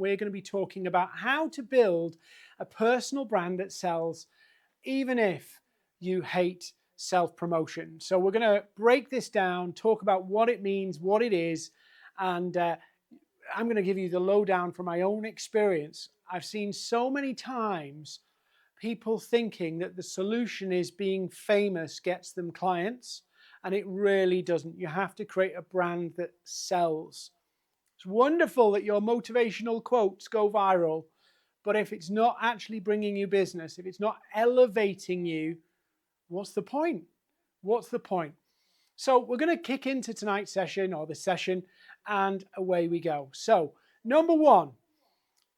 we're going to be talking about how to build a personal brand that sells, even if you hate self-promotion. So we're going to break this down, talk about what it means, what it is, and I'm going to give you the lowdown from my own experience. I've seen so many times people thinking that the solution is being famous gets them clients, and it really doesn't. You have to create a brand that sells. It's wonderful that your motivational quotes go viral, but if it's not actually bringing you business, if it's not elevating you, what's the point? What's the point? So we're going to kick into tonight's session, or this session, and away we go. So number one,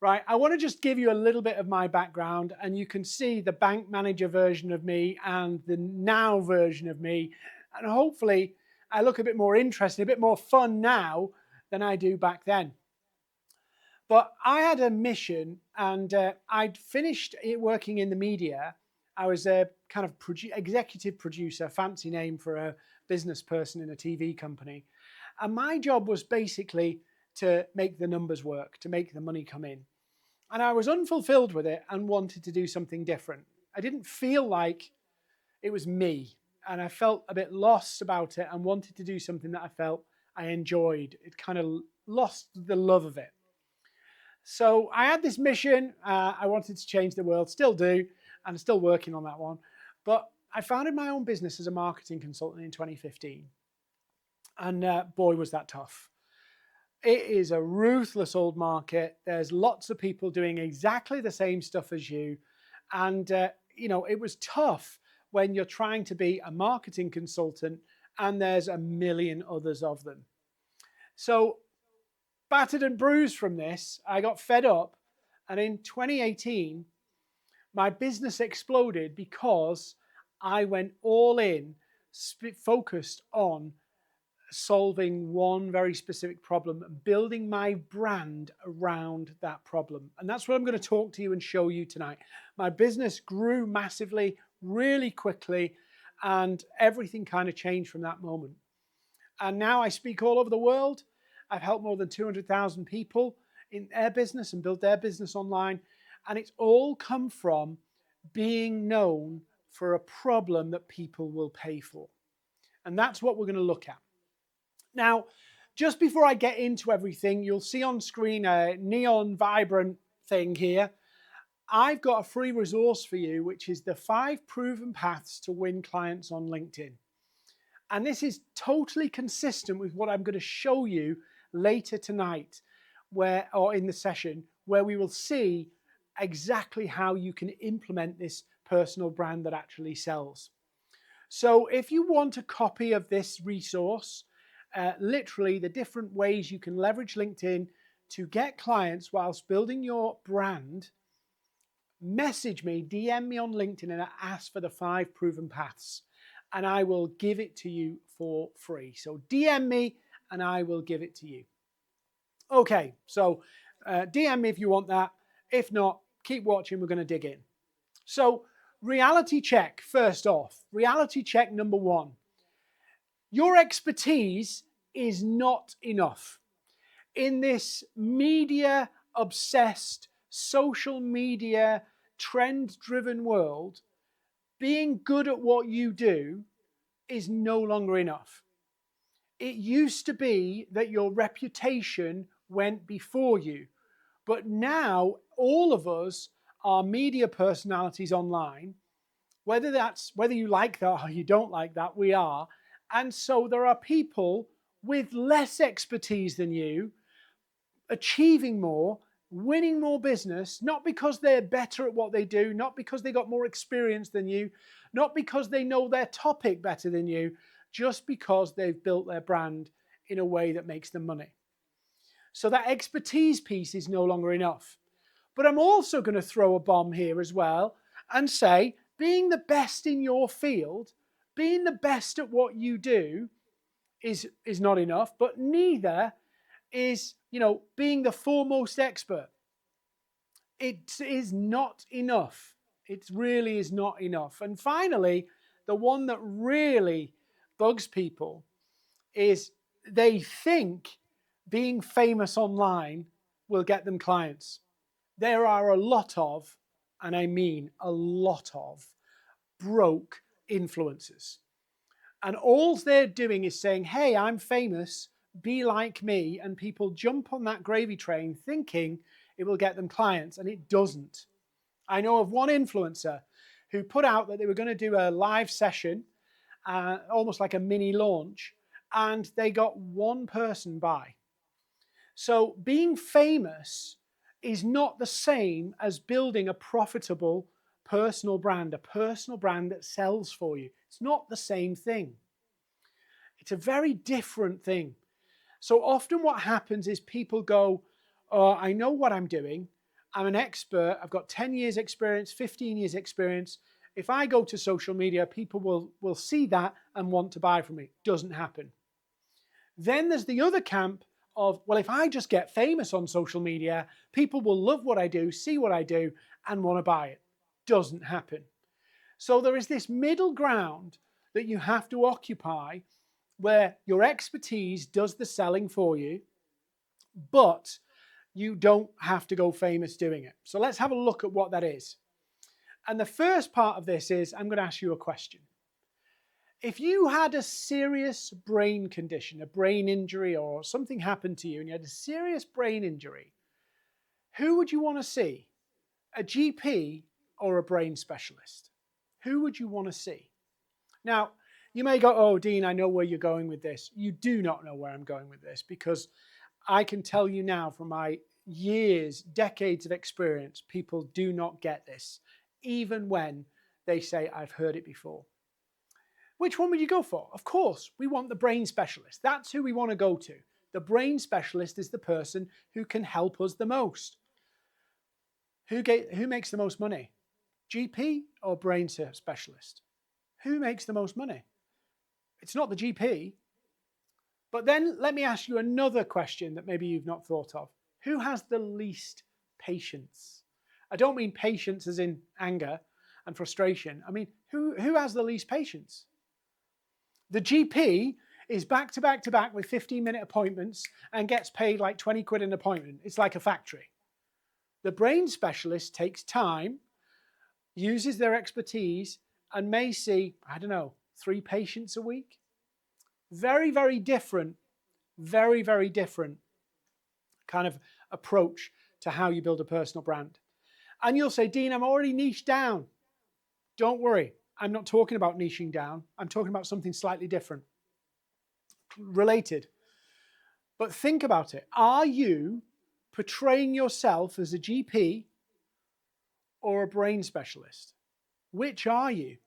right, I want to just give you a little bit of my background, and you can see the bank manager version of me and the now version of me, and hopefully I look a bit more interesting, a bit more fun now than I do back then. But I had a mission, and I'd finished working in the media. I was a kind of executive producer, fancy name for a business person in a TV company. And my job was basically to make the numbers work, to make the money come in. And I was unfulfilled with it and wanted to do something different. I didn't feel like it was me, and I felt a bit lost about it and wanted to do something that I felt I enjoyed. It kind of lost the love of it. So I had this mission. I wanted to change the world, still do, and I'm still working on that one. But I founded my own business as a marketing consultant in 2015. And boy, was that tough. It is a ruthless old market. There's lots of people doing exactly the same stuff as you. And, it was tough when you're trying to be a marketing consultant and there's a million others of them. So battered and bruised from this, I got fed up. And in 2018, my business exploded because I went all in, focused on solving one very specific problem and building my brand around that problem. And that's what I'm going to talk to you and show you tonight. My business grew massively, really quickly, and everything kind of changed from that moment. And now I speak all over the world. I've helped more than 200,000 people in their business and build their business online. And it's all come from being known for a problem that people will pay for. And that's what we're going to look at. Now, just before I get into everything, you'll see on screen a neon vibrant thing here. I've got a free resource for you, which is the 5 proven paths to win clients on LinkedIn. And this is totally consistent with what I'm going to show you later tonight, or in the session, where we will see exactly how you can implement this personal brand that actually sells. So if you want a copy of this resource, literally the different ways you can leverage LinkedIn to get clients whilst building your brand, message me, DM me on LinkedIn and ask for the 5 proven paths, and I will give it to you for free. So DM me and I will give it to you. Okay, so DM me if you want that. If not, keep watching, we're going to dig in. So reality check, first off. Reality check number 1. Your expertise is not enough. In this media-obsessed, social media, trend-driven world, being good at what you do is no longer enough. It used to be that your reputation went before you, but now all of us are media personalities online. Whether you like that or you don't like that, we are. And so there are people with less expertise than you achieving more, winning more business, not because they're better at what they do, not because they got more experience than you, not because they know their topic better than you, just because they've built their brand in a way that makes them money. So that expertise piece is no longer enough. But I'm also going to throw a bomb here as well and say, being the best in your field, being the best at what you do is not enough, but neither is, being the foremost expert. It is not enough. It really is not enough. And finally, the one that really bugs people is they think being famous online will get them clients. There are a lot of, and I mean a lot of, broke influencers. And all they're doing is saying, hey, I'm famous, be like me. And people jump on that gravy train thinking it will get them clients, and it doesn't. I know of one influencer who put out that they were going to do a live session, almost like a mini launch, and they got one person by. So being famous is not the same as building a profitable personal brand, a personal brand that sells for you. It's not the same thing. It's a very different thing. So often what happens is people go, oh, I know what I'm doing. I'm an expert. I've got 10 years experience, 15 years experience. If I go to social media, people will see that and want to buy from me. Doesn't happen. Then there's the other camp of, well, if I just get famous on social media, people will love what I do, see what I do, and want to buy it. Doesn't happen. So there is this middle ground that you have to occupy where your expertise does the selling for you, but you don't have to go famous doing it. So let's have a look at what that is. And the first part of this is, I'm going to ask you a question. If you had a serious brain condition, a brain injury, or something happened to you and you had a serious brain injury, who would you want to see? A GP or a brain specialist? Who would you want to see? Now, you may go, oh, Dean, I know where you're going with this. You do not know where I'm going with this, because I can tell you now from my years, decades of experience, people do not get this, even when they say, I've heard it before. Which one would you go for? Of course, we want the brain specialist. That's who we want to go to. The brain specialist is the person who can help us the most. Who makes the most money? GP or brain specialist? Who makes the most money? It's not the GP. But then let me ask you another question that maybe you've not thought of. Who has the least patience? I don't mean patience as in anger and frustration. I mean, who has the least patience? The GP is back to back to back with 15-minute appointments and gets paid like 20 quid an appointment. It's like a factory. The brain specialist takes time, uses their expertise, and may see, I don't know, 3 patients a week. Very, very different kind of approach to how you build a personal brand. And you'll say, Dean, I'm already niched down. Don't worry. I'm not talking about niching down. I'm talking about something slightly different, related. But think about it. Are you portraying yourself as a GP or a brain specialist? Which are you?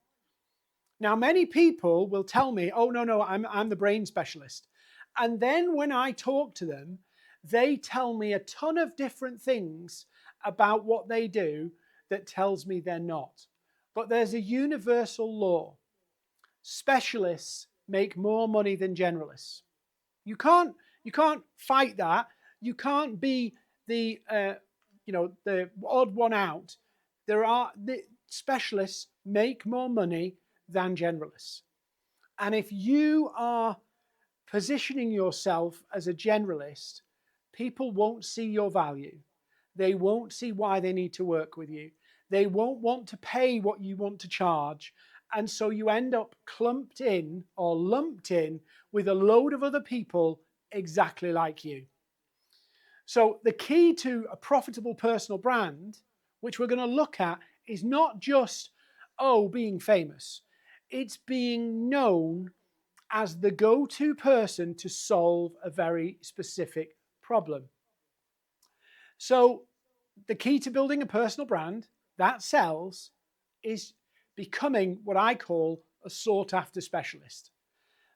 Now, many people will tell me, oh, no, I'm the brain specialist. And then when I talk to them, they tell me a ton of different things about what they do that tells me they're not. But there's a universal law. Specialists make more money than generalists. You can't fight that. You can't be the odd one out. The specialists make more money than generalists. And if you are positioning yourself as a generalist, people won't see your value. They won't see why they need to work with you. They won't want to pay what you want to charge. And so you end up clumped in or lumped in with a load of other people exactly like you. So the key to a profitable personal brand, which we're going to look at, is not just, being famous. It's being known as the go-to person to solve a very specific problem. So the key to building a personal brand that sells is becoming what I call a sought-after specialist.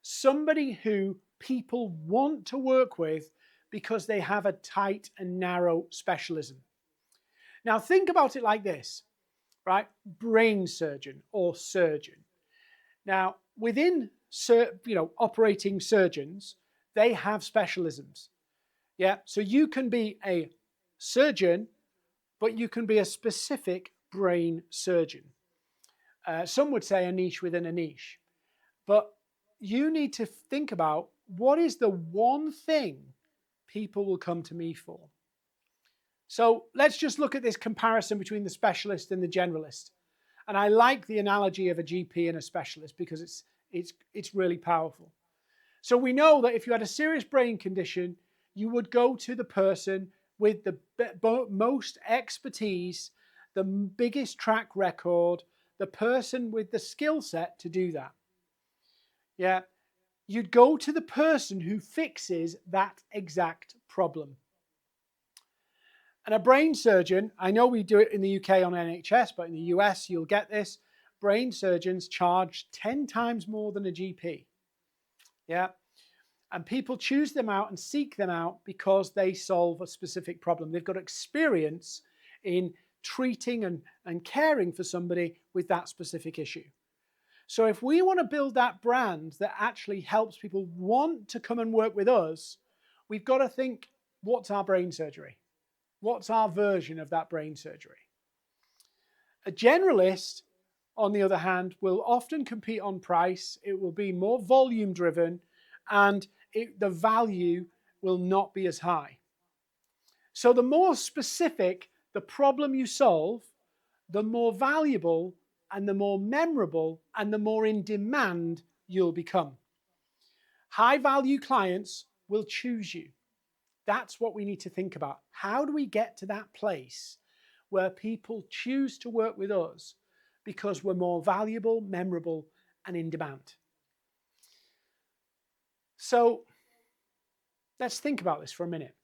Somebody who people want to work with because they have a tight and narrow specialism. Now think about it like this, right? Brain surgeon or surgeon. Now within operating surgeons, they have specialisms. Yeah, so you can be a surgeon, but you can be a specific brain surgeon. Some would say a niche within a niche. But you need to think about, what is the one thing people will come to me for? So let's just look at this comparison between the specialist and the generalist. And I like the analogy of a GP and a specialist because it's really powerful. So we know that if you had a serious brain condition, you would go to the person with the most expertise, the biggest track record, the person with the skill set to do that. Yeah, you'd go to the person who fixes that exact problem. And a brain surgeon, I know we do it in the UK on NHS, but in the US, you'll get this. Brain surgeons charge 10 times more than a GP. Yeah. And people choose them out and seek them out because they solve a specific problem. They've got experience in treating and caring for somebody with that specific issue. So if we want to build that brand that actually helps people want to come and work with us, we've got to think, what's our brain surgery? What's our version of that brain surgery? A generalist, on the other hand, will often compete on price. It will be more volume driven, and the value will not be as high. So the more specific the problem you solve, the more valuable and the more memorable and the more in demand you'll become. High value clients will choose you. That's what we need to think about. How do we get to that place where people choose to work with us because we're more valuable, memorable, and in demand? So let's think about this for a minute.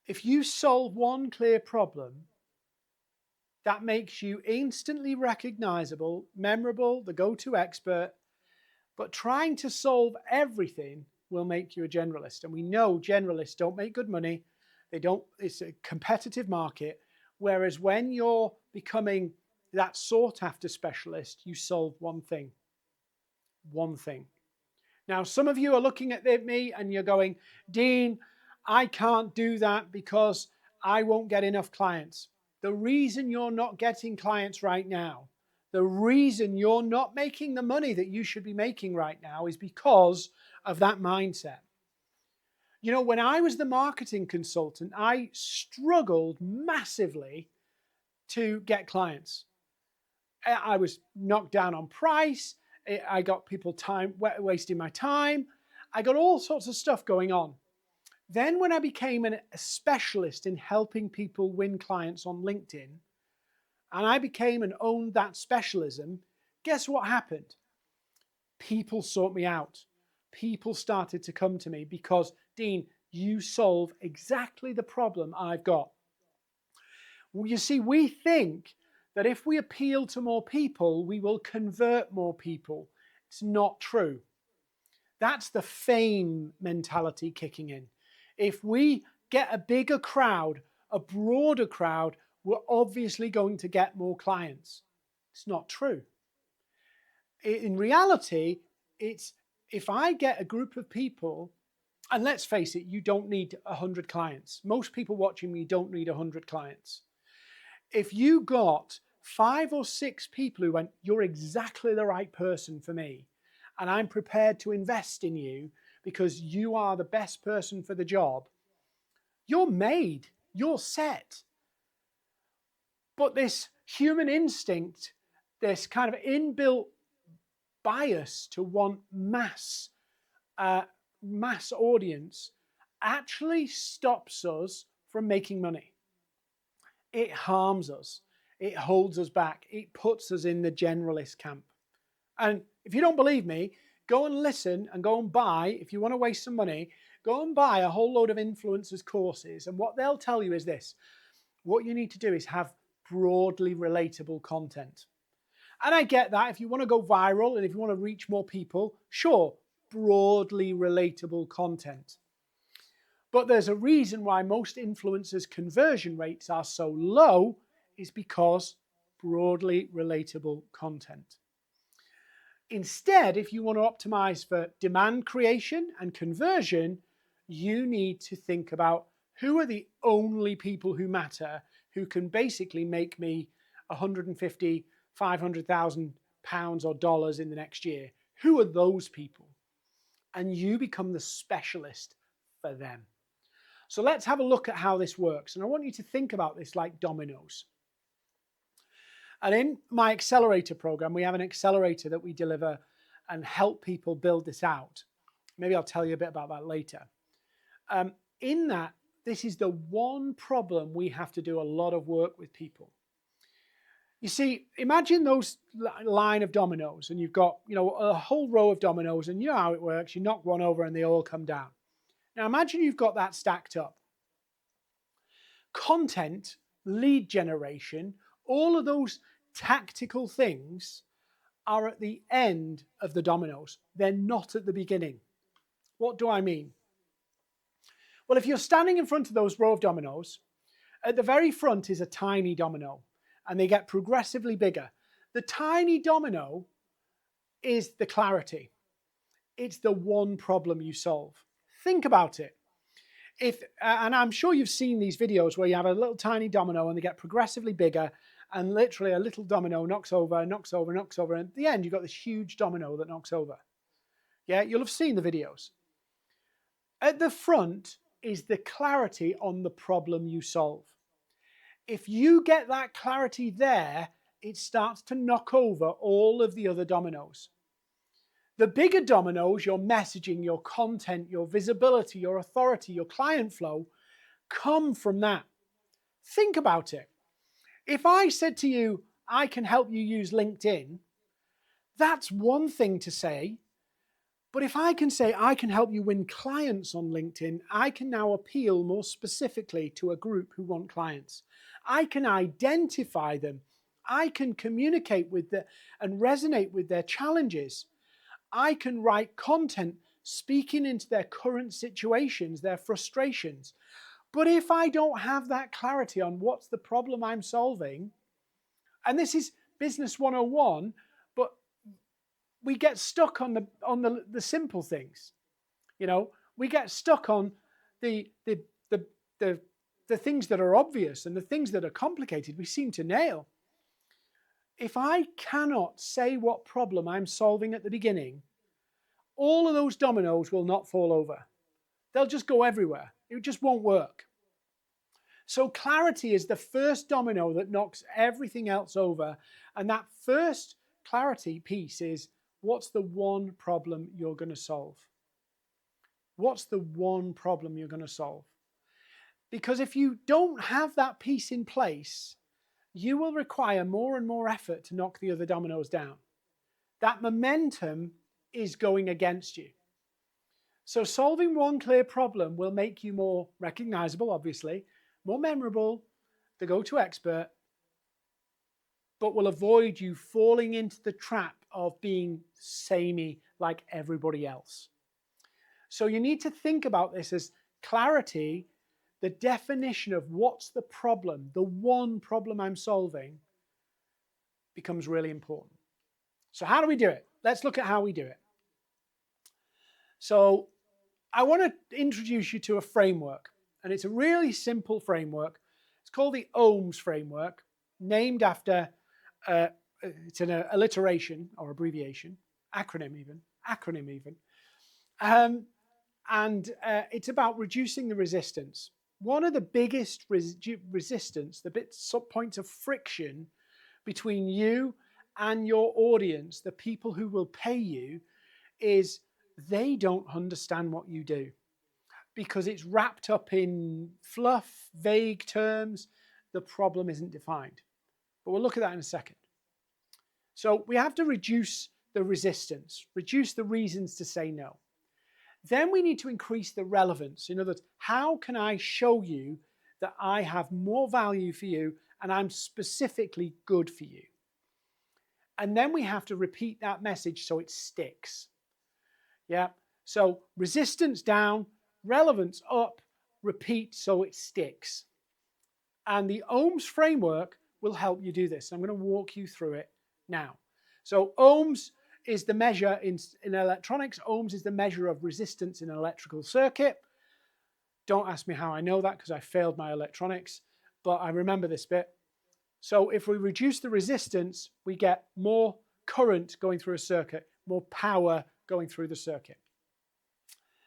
If you solve one clear problem, that makes you instantly recognizable, memorable, the go-to expert, but trying to solve everything will make you a generalist. And we know generalists don't make good money. It's a competitive market. Whereas when you're becoming that sought after specialist, you solve one thing. One thing. Now, some of you are looking at me and you're going, Dean, I can't do that because I won't get enough clients. The reason you're not getting clients right now, the reason you're not making the money that you should be making right now is because of that mindset. You know, when I was the marketing consultant, I struggled massively to get clients. I was knocked down on price. I got people wasting my time. I got all sorts of stuff going on. Then when I became a specialist in helping people win clients on LinkedIn, and I became and owned that specialism, guess what happened? People sought me out. People started to come to me because, Dean, you solve exactly the problem I've got. Well, you see, we think that if we appeal to more people, we will convert more people. It's not true. That's the fame mentality kicking in. If we get a bigger crowd, a broader crowd, we're obviously going to get more clients. It's not true. In reality, it's if I get a group of people, and let's face it, you don't need 100 clients. Most people watching me don't need 100 clients. If you got 5 or 6 people who went, you're exactly the right person for me, and I'm prepared to invest in you because you are the best person for the job, you're made, you're set. But this human instinct, this kind of inbuilt bias to want mass audience actually stops us from making money. It harms us. It holds us back. It puts us in the generalist camp. And if you don't believe me, go and listen and go and buy, if you want to waste some money, go and buy a whole load of influencers courses. And what they'll tell you is this. What you need to do is have broadly relatable content. And I get that. If you want to go viral and if you want to reach more people, sure, broadly relatable content. But there's a reason why most influencers' conversion rates are so low is because broadly relatable content. Instead, if you want to optimize for demand creation and conversion, you need to think about who are the only people who matter, who can basically make me 150, 500,000 pounds or dollars in the next year. Who are those people? And you become the specialist for them. So let's have a look at how this works. And I want you to think about this like dominoes. And in my accelerator program, we have an accelerator that we deliver and help people build this out. Maybe I'll tell you a bit about that later. In that, this is the one problem we have to do a lot of work with people. You see, imagine those line of dominoes, and you've got, a whole row of dominoes, and you know how it works. You knock one over and they all come down. Now imagine you've got that stacked up. Content, lead generation, all of those tactical things are at the end of the dominoes. They're not at the beginning. What do I mean? Well, if you're standing in front of those row of dominoes, at the very front is a tiny domino, and they get progressively bigger. The tiny domino is the clarity. It's the one problem you solve. Think about it. And I'm sure you've seen these videos where you have a little tiny domino and they get progressively bigger, and literally a little domino knocks over, knocks over, knocks over, and at the end you've got this huge domino that knocks over. Yeah, you'll have seen the videos. At the front is the clarity on the problem you solve. If you get that clarity there, it starts to knock over all of the other dominoes. The bigger dominoes, your messaging, your content, your visibility, your authority, your client flow, come from that. Think about it. If I said to you, I can help you use LinkedIn, that's one thing to say. But if I can say I can help you win clients on LinkedIn, I can now appeal more specifically to a group who want clients. I can identify them. I can communicate with them and resonate with their challenges. I can write content speaking into their current situations, their frustrations. But if I don't have that clarity on what's the problem I'm solving, and this is business 101, but we get stuck on the simple things. We get stuck on the things that are obvious, and the things that are complicated we seem to nail. If I cannot say what problem I'm solving at the beginning, all of those dominoes will not fall over. They'll just go everywhere. It just won't work. So clarity is the first domino that knocks everything else over. And that first clarity piece is, what's the one problem you're going to solve? What's the one problem you're going to solve? Because if you don't have that piece in place, you will require more and more effort to knock the other dominoes down. That momentum is going against you. So solving one clear problem will make you more recognizable, obviously, more memorable, the go-to expert, but will avoid you falling into the trap of being samey like everybody else. So you need to think about this as clarity. The definition of what's the problem, the one problem I'm solving, becomes really important. So how do we do it? Let's look at how we do it. So I want to introduce you to a framework, and it's a really simple framework. It's called the OHMS framework, named after, it's an alliteration or abbreviation, acronym even. And it's about reducing the resistance. One of the biggest resistance, points of friction between you and your audience, the people who will pay you, is they don't understand what you do because it's wrapped up in fluff, vague terms. The problem isn't defined. But we'll look at that in a second. So we have to reduce the resistance, reduce the reasons to say no. Then we need to increase the relevance. In other words, how can I show you that I have more value for you and I'm specifically good for you? And then we have to repeat that message so it sticks. Yeah. So resistance down, relevance up, repeat so it sticks. And the OHMS framework will help you do this. I'm going to walk you through it now. So OHMS is the measure in electronics. OHMS is the measure of resistance in an electrical circuit. Don't ask me how I know that because I failed my electronics, but I remember this bit. So if we reduce the resistance, we get more current going through a circuit, more power going through the circuit.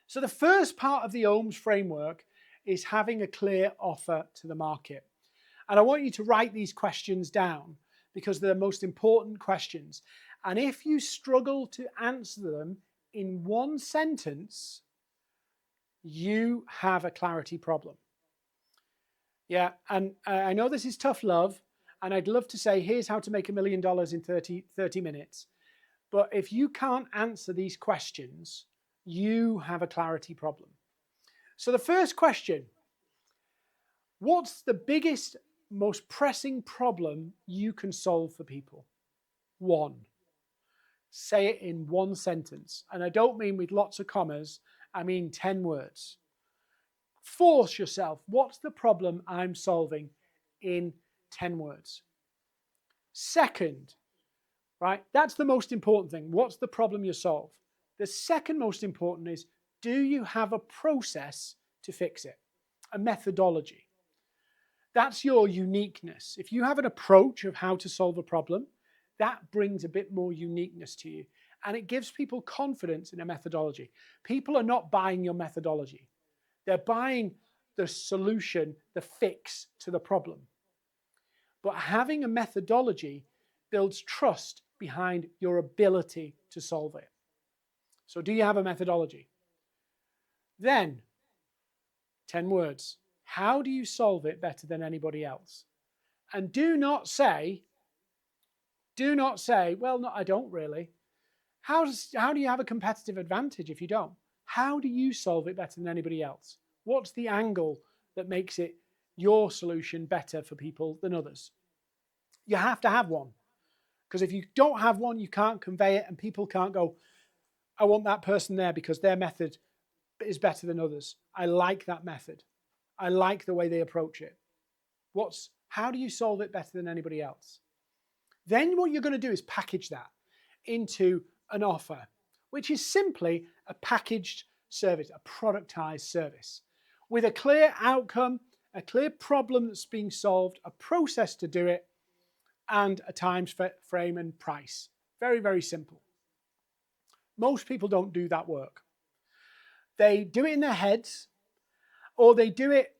So the first part of the OHMS framework is having a clear offer to the market. And I want you to write these questions down because they're the most important questions. And if you struggle to answer them in one sentence, you have a clarity problem. Yeah, and I know this is tough love, and I'd love to say, here's how to make $1 million in 30 minutes. But if you can't answer these questions, you have a clarity problem. So the first question, what's the biggest, most pressing problem you can solve for people? One. Say it in one sentence. And I don't mean with lots of commas, I mean 10 words. Force yourself. What's the problem I'm solving in 10 words? Second, right? That's the most important thing. What's the problem you solve? The second most important is, do you have a process to fix it? A methodology. That's your uniqueness. If you have an approach of how to solve a problem, that brings a bit more uniqueness to you. And it gives people confidence in a methodology. People are not buying your methodology. They're buying the solution, the fix to the problem. But having a methodology builds trust behind your ability to solve it. So do you have a methodology? Then, 10 words. How do you solve it better than anybody else? And do not say, well, no, I don't really. How do you have a competitive advantage if you don't? How do you solve it better than anybody else? What's the angle that makes it your solution better for people than others? You have to have one. Because if you don't have one, you can't convey it, and people can't go, I want that person there because their method is better than others. I like that method. I like the way they approach it. How do you solve it better than anybody else? Then what you're going to do is package that into an offer, which is simply a packaged service, a productized service, with a clear outcome, a clear problem that's being solved, a process to do it, and a time frame and price. Very, very simple. Most people don't do that work. They do it in their heads, or they do it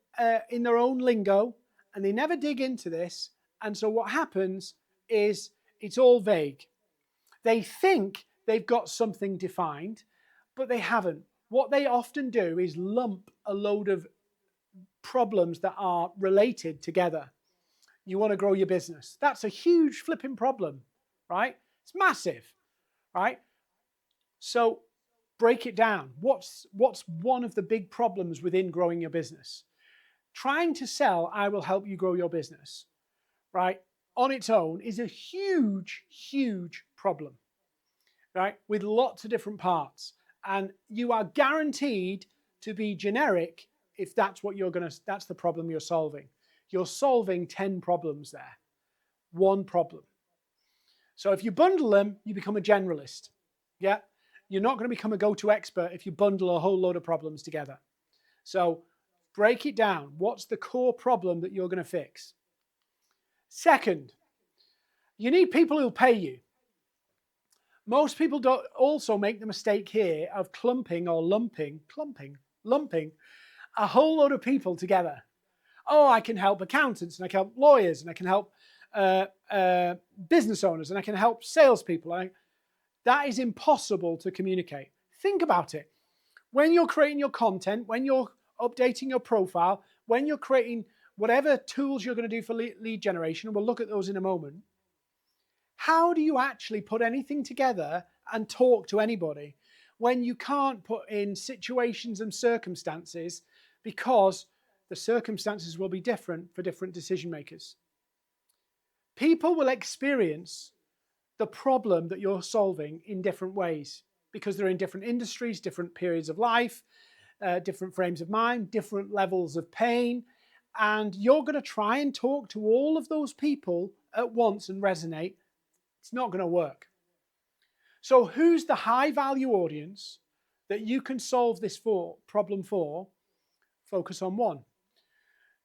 in their own lingo, and they never dig into this. And so what happens is it's all vague. They think they've got something defined, but they haven't. What they often do is lump a load of problems that are related together. You want to grow your business. That's a huge flipping problem, right? It's massive, right? So break it down. What's one of the big problems within growing your business? Trying to sell, I will help you grow your business, right? On its own is a huge, huge problem, right? With lots of different parts. And you are guaranteed to be generic if that's what that's the problem you're solving. You're solving 10 problems there. One problem. So if you bundle them, you become a generalist. Yeah? You're not going to become a go-to expert if you bundle a whole load of problems together. So break it down. What's the core problem that you're going to fix? Second, you need people who'll pay you. Most people don't also make the mistake here of lumping a whole load of people together. Oh, I can help accountants, and I can help lawyers, and I can help business owners, and I can help salespeople. That is impossible to communicate. Think about it. When you're creating your content, when you're updating your profile, when you're creating whatever tools you're going to do for lead generation, and we'll look at those in a moment, how do you actually put anything together and talk to anybody when you can't put in situations and circumstances because the circumstances will be different for different decision makers? People will experience the problem that you're solving in different ways because they're in different industries, different periods of life, different frames of mind, different levels of pain. And you're going to try and talk to all of those people at once and resonate. It's not going to work. So who's the high value audience that you can solve this problem for? Focus on one.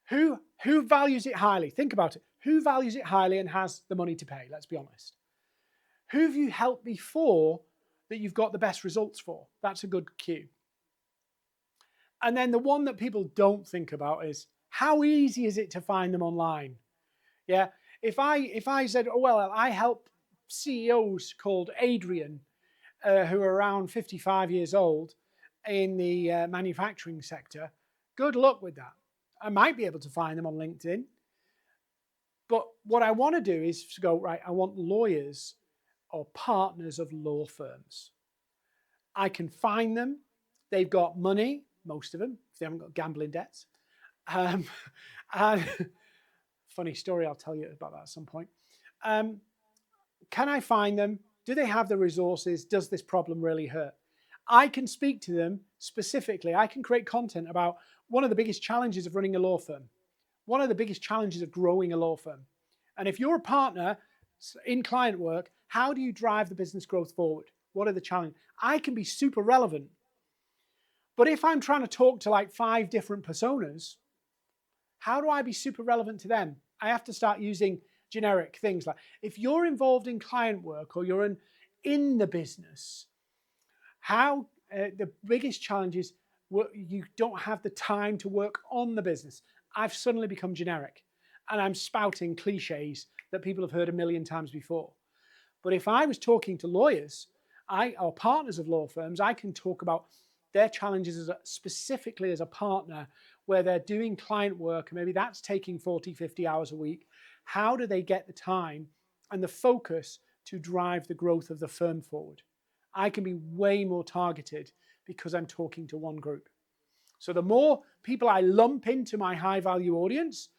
Who values it highly? Think about it. Who values it highly and has the money to pay? Let's be honest. Who have you helped before that you've got the best results for? That's a good cue. And then the one that people don't think about is, how easy is it to find them online? Yeah. If I said, oh, well, I help CEOs called Adrian, who are around 55 years old in the manufacturing sector, good luck with that. I might be able to find them on LinkedIn. But what I want to do is to go, right, I want lawyers or partners of law firms. I can find them. They've got money, most of them, if they haven't got gambling debts. And funny story, I'll tell you about that at some point. Can I find them? Do they have the resources? Does this problem really hurt? I can speak to them specifically. I can create content about one of the biggest challenges of running a law firm, one of the biggest challenges of growing a law firm. And if you're a partner in client work, how do you drive the business growth forward? What are the challenges? I can be super relevant. But if I'm trying to talk to like 5 different personas, how do I be super relevant to them? I have to start using generic things like, if you're involved in client work or you're in the business, how the biggest challenge is you don't have the time to work on the business. I've suddenly become generic and I'm spouting cliches that people have heard a million times before. But if I was talking to lawyers or partners of law firms, I can talk about their challenges specifically as a partner where they're doing client work, maybe that's taking 40, 50 hours a week. How do they get the time and the focus to drive the growth of the firm forward? I can be way more targeted because I'm talking to one group. So the more people I lump into my high value audience,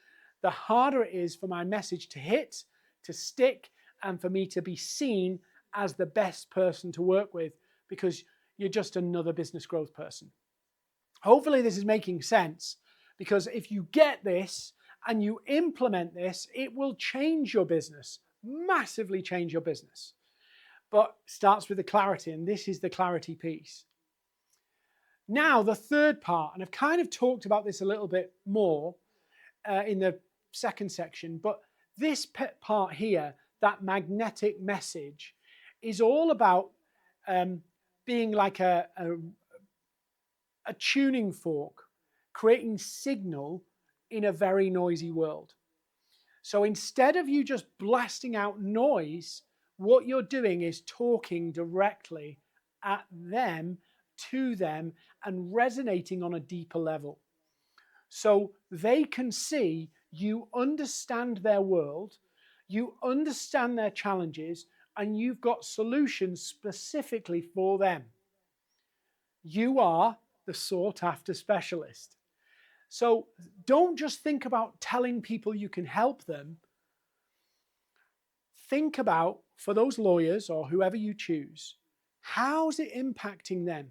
the harder it is for my message to hit, to stick, and for me to be seen as the best person to work with because you're just another business growth person. Hopefully this is making sense, because if you get this and you implement this, it will change your business, massively change your business. But starts with the clarity, and this is the clarity piece. Now, the third part, and I've kind of talked about this a little bit more in the second section, but this part here, that magnetic message, is all about being like a tuning fork, creating signal in a very noisy world. So instead of you just blasting out noise, what you're doing is talking directly at them, to them, and resonating on a deeper level. So they can see you understand their world, you understand their challenges, and you've got solutions specifically for them. You are the sought after specialist. So don't just think about telling people you can help them. Think about, for those lawyers or whoever you choose, how's it impacting them?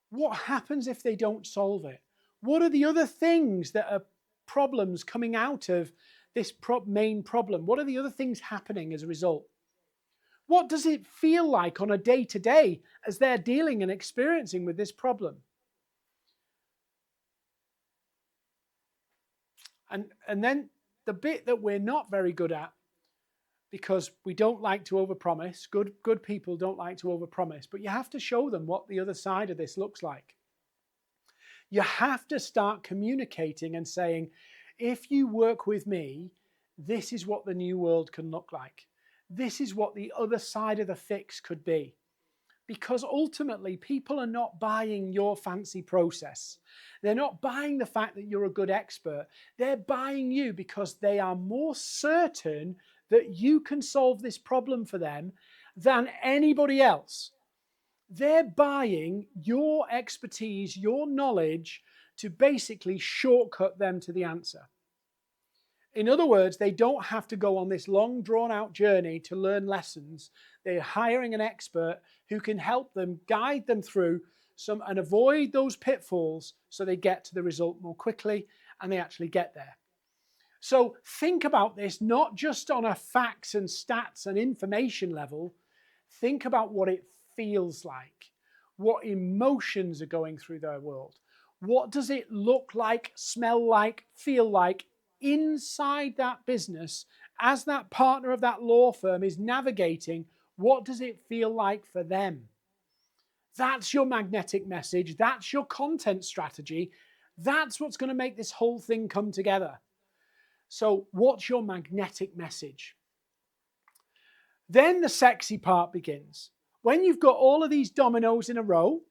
What happens if they don't solve it? What are the other things that are problems coming out of this main problem? What are the other things happening as a result? What does it feel like on a day-to-day as they're dealing and experiencing with this problem? And then the bit that we're not very good at, because we don't like to overpromise, good people don't like to overpromise, but you have to show them what the other side of this looks like. You have to start communicating and saying, if you work with me, this is what the new world can look like. This is what the other side of the fix could be. Because ultimately, people are not buying your fancy process. They're not buying the fact that you're a good expert. They're buying you because they are more certain that you can solve this problem for them than anybody else. They're buying your expertise, your knowledge, to basically shortcut them to the answer. In other words, they don't have to go on this long, drawn-out journey to learn lessons. They're hiring an expert who can help them, guide them through and avoid those pitfalls so they get to the result more quickly and they actually get there. So think about this not just on a facts and stats and information level. Think about what it feels like, what emotions are going through their world. What does it look like, smell like, feel like inside that business as that partner of that law firm is navigating? What does it feel like for them? That's your magnetic message. That's your content strategy. That's what's going to make this whole thing come together. So what's your magnetic message? Then the sexy part begins. When you've got all of these dominoes in a row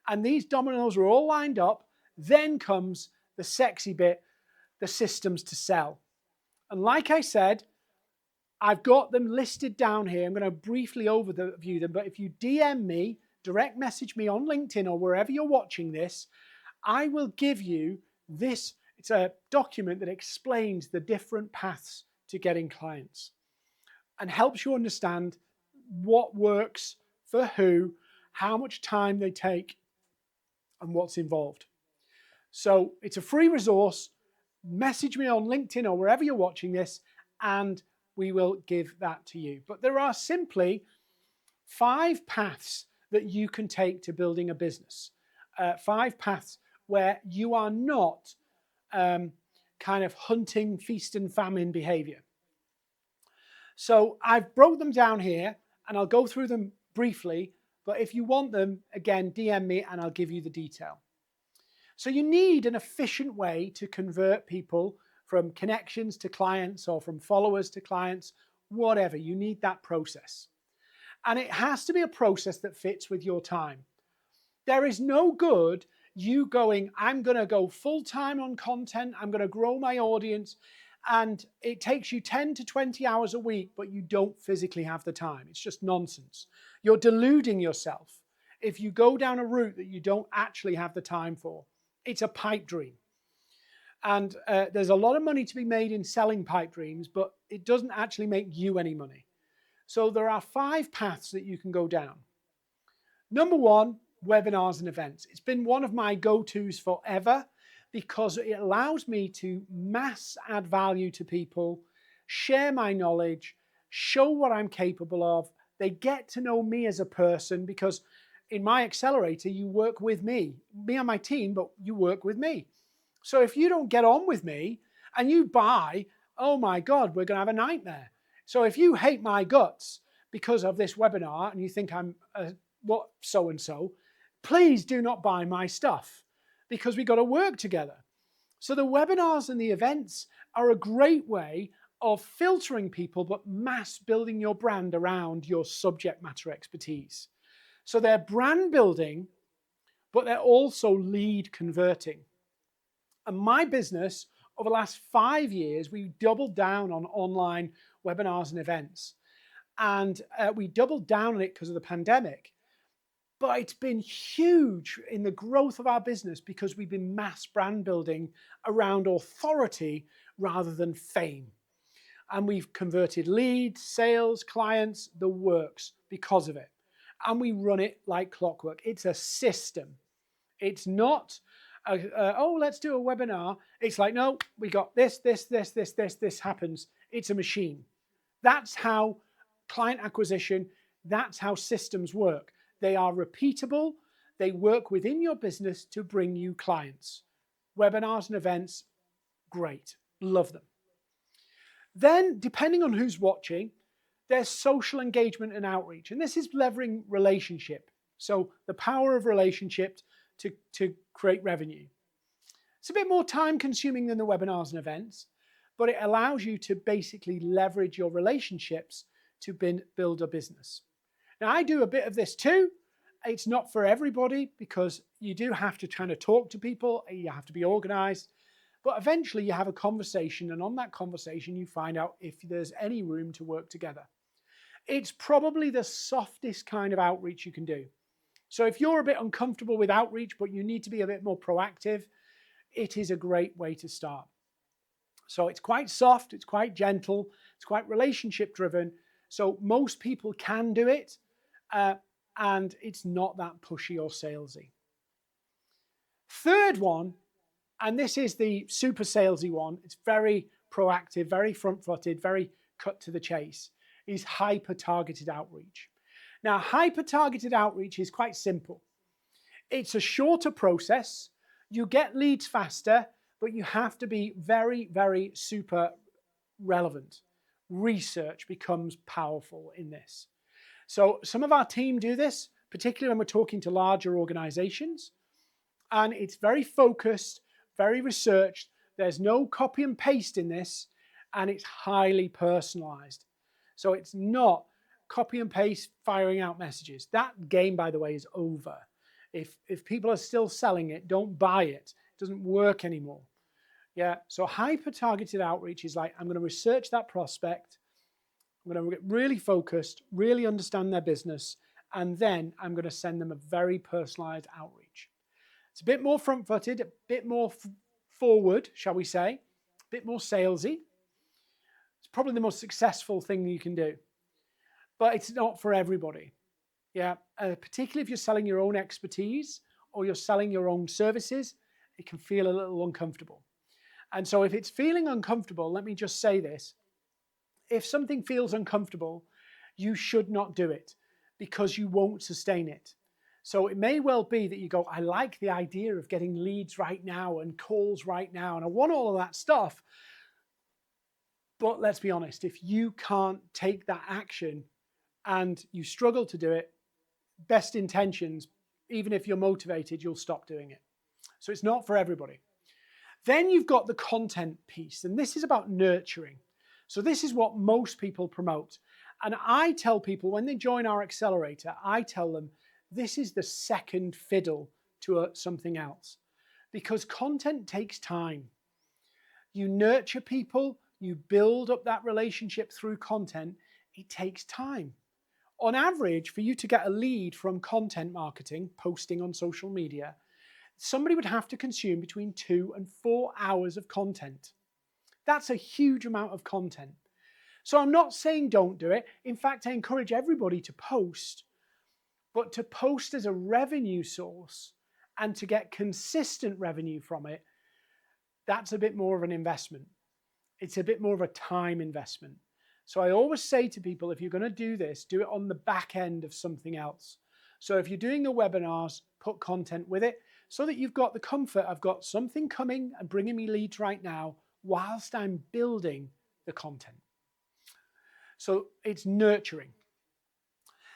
and these dominoes are all lined up, then comes the sexy bit, the systems to sell. And like I said, I've got them listed down here. I'm going to briefly overview them, but if you DM me, direct message me on LinkedIn or wherever you're watching this, I will give you this. It's a document that explains the different paths to getting clients and helps you understand what works for who, how much time they take, and what's involved. So it's a free resource. Message me on LinkedIn or wherever you're watching this, and we will give that to you. But there are simply 5 paths that you can take to building a business. 5 paths where you are not kind of hunting, feast and famine behavior. So I've broke them down here and I'll go through them briefly, but if you want them, again, DM me and I'll give you the detail. So you need an efficient way to convert people from connections to clients or from followers to clients, whatever. You need that process. And it has to be a process that fits with your time. There is no good you going, I'm going to go full time on content, I'm going to grow my audience, and it takes you 10 to 20 hours a week, but you don't physically have the time. It's just nonsense. You're deluding yourself if you go down a route that you don't actually have the time for. It's a pipe dream. And there's a lot of money to be made in selling pipe dreams, but it doesn't actually make you any money. So there are 5 paths that you can go down. Number 1, webinars and events. It's been one of my go-tos forever because it allows me to mass add value to people, share my knowledge, show what I'm capable of. They get to know me as a person because in my accelerator, you work with me and my team, but you work with me. So if you don't get on with me and you buy, oh my God, we're going to have a nightmare. So if you hate my guts because of this webinar and you think I'm what so-and-so, please do not buy my stuff because we got to work together. So the webinars and the events are a great way of filtering people, but mass building your brand around your subject matter expertise. So they're brand building, but they're also lead converting. And my business, over the last 5 years, we doubled down on online webinars and events. And we doubled down on it because of the pandemic. But it's been huge in the growth of our business because we've been mass brand building around authority rather than fame. And we've converted leads, sales, clients, the works because of it. And we run it like clockwork. It's a system. It's not, oh, let's do a webinar. It's like, no, we got this happens. It's a machine. That's how client acquisition, that's how systems work. They are repeatable. They work within your business to bring you clients. Webinars and events, great. Love them. Then, depending on who's watching, there's social engagement and outreach. And this is leveraging relationship. So the power of relationship to create revenue. It's a bit more time consuming than the webinars and events, but it allows you to basically leverage your relationships to build a business. Now, I do a bit of this too. It's not for everybody because you do have to kind of talk to people. You have to be organized. But eventually you have a conversation, and on that conversation you find out if there's any room to work together. It's probably the softest kind of outreach you can do. So if you're a bit uncomfortable with outreach, but you need to be a bit more proactive, it is a great way to start. So it's quite soft, it's quite gentle, it's quite relationship driven. So most people can do it, and it's not that pushy or salesy. Third one, and this is the super salesy one, it's very proactive, very front-footed, very cut to the chase, is hyper-targeted outreach. Now, hyper-targeted outreach is quite simple. It's a shorter process. You get leads faster, but you have to be very, very super relevant. Research becomes powerful in this. So some of our team do this, particularly when we're talking to larger organizations. And it's very focused, very researched. There's no copy and paste in this, and it's highly personalized. So it's not copy and paste firing out messages. That game, by the way, is over. If people are still selling it, don't buy it. It doesn't work anymore. Yeah, so hyper-targeted outreach is like, I'm going to research that prospect, I'm going to get really focused, really understand their business, and then I'm going to send them a very personalized outreach. It's a bit more front-footed, a bit more forward, shall we say, a bit more salesy. It's probably the most successful thing you can do, but it's not for everybody. Yeah, particularly if you're selling your own expertise or you're selling your own services, it can feel a little uncomfortable. And so if it's feeling uncomfortable, let me just say this. If something feels uncomfortable, you should not do it because you won't sustain it. So it may well be that you go, I like the idea of getting leads right now and calls right now, and I want all of that stuff. But let's be honest, if you can't take that action and you struggle to do it, best intentions, even if you're motivated, you'll stop doing it. So it's not for everybody. Then you've got the content piece, and this is about nurturing. So this is what most people promote. And I tell people when they join our accelerator, I tell them this is the second fiddle to something else, because content takes time. You nurture people, you build up that relationship through content, it takes time. On average, for you to get a lead from content marketing, posting on social media, somebody would have to consume between 2 and 4 hours of content. That's a huge amount of content. So I'm not saying don't do it. In fact, I encourage everybody to post, but to post as a revenue source and to get consistent revenue from it, that's a bit more of an investment. It's a bit more of a time investment. So I always say to people, if you're going to do this, do it on the back end of something else. So if you're doing the webinars, put content with it so that you've got the comfort, I've got something coming and bringing me leads right now whilst I'm building the content. So it's nurturing.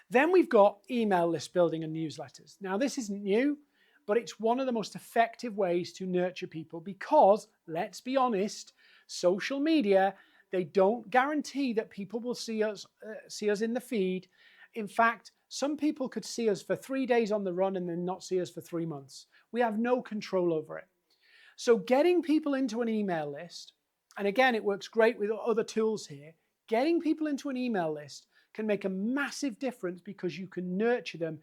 Then we've got email list building and newsletters. Now this isn't new, but it's one of the most effective ways to nurture people because, let's be honest, social media, they don't guarantee that people will see us in the feed. In fact, some people could see us for 3 days on the run and then not see us for 3 months. We have no control over it. So getting people into an email list, and again, it works great with other tools here, getting people into an email list can make a massive difference because you can nurture them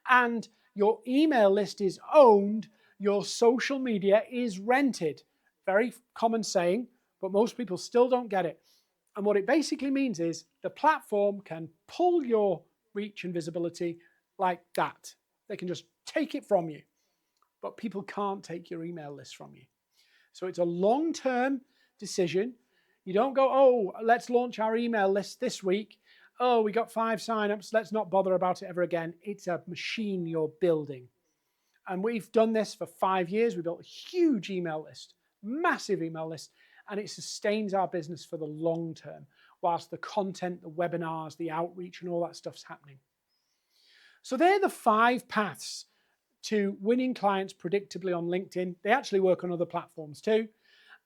and your email list is owned, your social media is rented. Very common saying, but most people still don't get it. And what it basically means is the platform can pull your reach and visibility like that. They can just take it from you, but people can't take your email list from you. So it's a long-term decision. You don't go, oh, let's launch our email list this week. Oh, we got 5 signups. Let's not bother about it ever again. It's a machine you're building. And we've done this for 5 years. We built a huge email list, massive email list, and it sustains our business for the long term, whilst the content, the webinars, the outreach, and all that stuff's happening. So they're the 5 paths to winning clients predictably on LinkedIn. They actually work on other platforms too.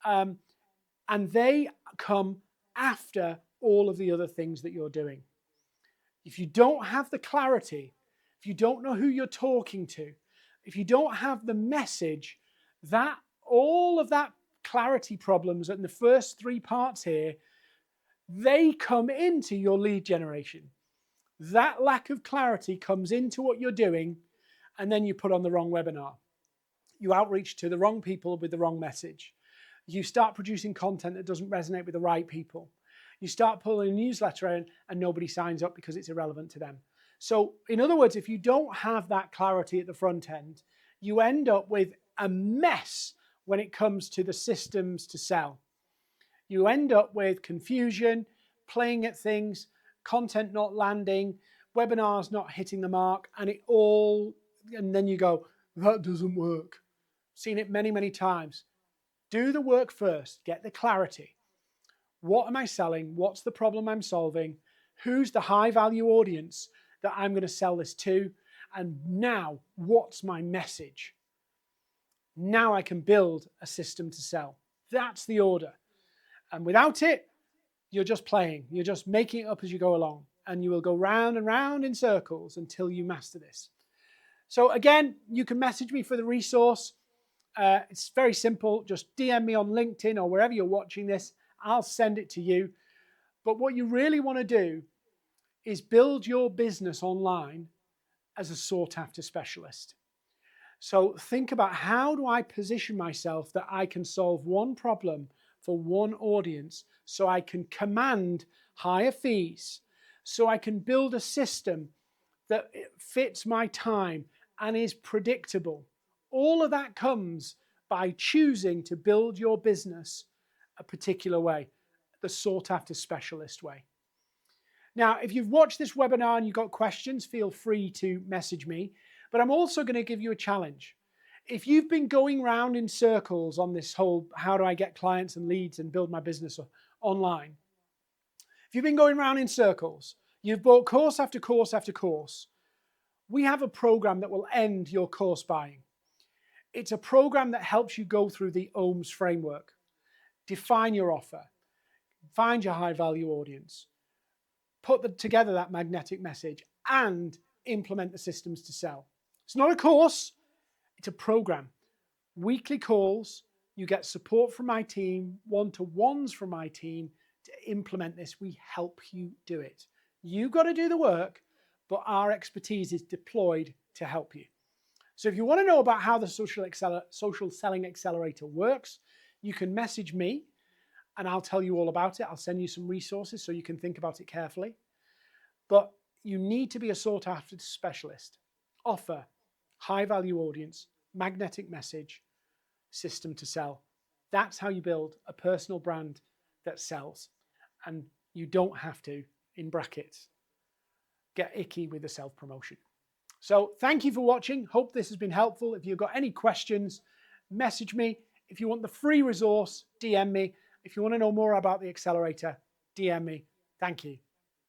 And they come after all of the other things that you're doing. If you don't have the clarity, if you don't know who you're talking to, if you don't have the message, that all of that clarity problems in the first 3 parts here, they come into your lead generation. That lack of clarity comes into what you're doing, and then you put on the wrong webinar. You outreach to the wrong people with the wrong message. You start producing content that doesn't resonate with the right people. You start pulling a newsletter in and nobody signs up because it's irrelevant to them. So in other words, if you don't have that clarity at the front end, you end up with a mess when it comes to the systems to sell. You end up with confusion, playing at things, content not landing, webinars not hitting the mark, and then you go, that doesn't work. Seen it many, many times. Do the work first, get the clarity. What am I selling? What's the problem I'm solving? Who's the high value audience that I'm going to sell this to? And now, what's my message? Now I can build a system to sell. That's the order. And without it, you're just playing. You're just making it up as you go along. And you will go round and round in circles until you master this. So again, you can message me for the resource. It's very simple. Just DM me on LinkedIn or wherever you're watching this. I'll send it to you. But what you really want to do is build your business online as a sought-after specialist. So think about, how do I position myself that I can solve one problem for one audience so I can command higher fees, so I can build a system that fits my time and is predictable. All of that comes by choosing to build your business a particular way, the sought-after specialist way. Now, if you've watched this webinar and you've got questions, feel free to message me. But I'm also going to give you a challenge. If you've been going round in circles on this whole, how do I get clients and leads and build my business online? If you've been going round in circles, you've bought course after course after course, we have a program that will end your course buying. It's a program that helps you go through the OHMS framework, define your offer, find your high value audience, put together that magnetic message, and implement the systems to sell. It's not a course, it's a program. Weekly calls, you get support from my team, one-to-ones from my team to implement this. We help you do it. You've got to do the work, but our expertise is deployed to help you. So if you want to know about how the Social Selling Accelerator works, you can message me and I'll tell you all about it. I'll send you some resources so you can think about it carefully. But you need to be a sought-after specialist. Offer, high-value audience, magnetic message, system to sell. That's how you build a personal brand that sells. And you don't have to, in brackets, get icky with the self-promotion. So thank you for watching. Hope this has been helpful. If you've got any questions, message me. If you want the free resource, DM me. If you want to know more about the accelerator, DM me. Thank you.